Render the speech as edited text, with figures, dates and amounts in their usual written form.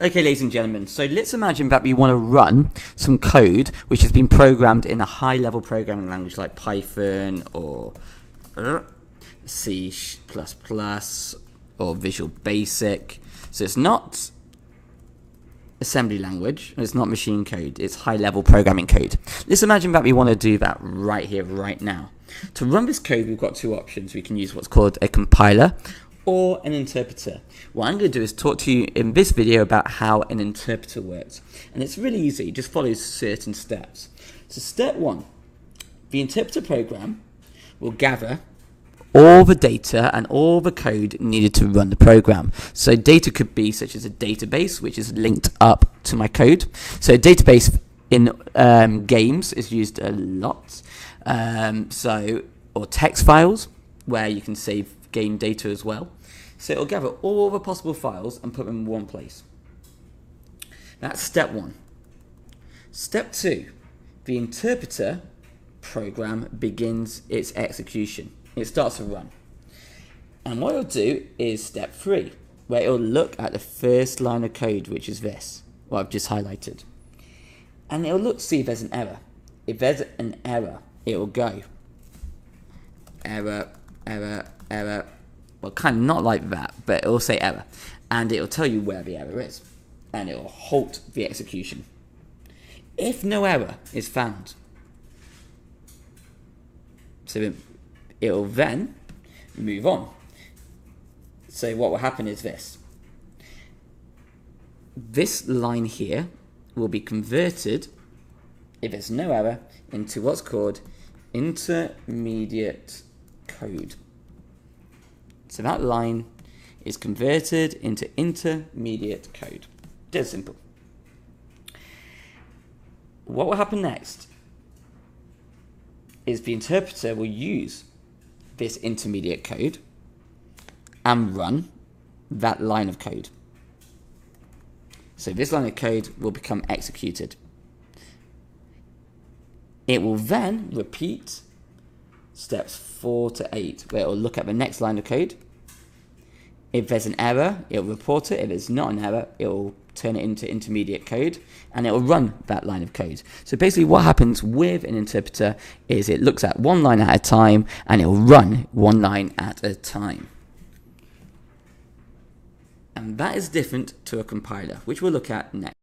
Okay, ladies and gentlemen, so let's imagine that we want to run some code which has been programmed in a high-level programming language like Python or C++ or Visual Basic. So it's not assembly language, it's not machine code, it's high-level programming code. Let's imagine that we want to do that right here, right now. To run this code, we've got two options. We can use what's called a compiler or an interpreter. What I'm going to do is talk to you in this video about how an interpreter works. And it's really easy, it just follows certain steps. So step one, the interpreter program will gather all the data and all the code needed to run the program. So data could be such as a database, which is linked up to my code. So a database in games is used a lot. Or text files, where you can save game data as well. So it'll gather all the possible files and put them in one place. That's step one. Step two, the interpreter program begins its execution. It starts to run. And what it'll do is step three, where it'll look at the first line of code, which is this, what I've just highlighted. And it'll look to see if there's an error. If there's an error, it will go error, error, error. Well, kind of not like that, but it will say error. And it will tell you where the error is. And it will halt the execution. If no error is found, so it will then move on. So what will happen is this. This line here will be converted, if there's no error, into what's called intermediate code. So that line is converted into intermediate code. Just simple. What will happen next is the interpreter will use this intermediate code and run that line of code. So this line of code will become executed. It will then repeat steps 4 to 8, where it will look at the next line of code. If there's an error, it will report it. If there's not an error, it will turn it into intermediate code, and it will run that line of code. So basically what happens with an interpreter is it looks at one line at a time, and it will run one line at a time. And that is different to a compiler, which we'll look at next.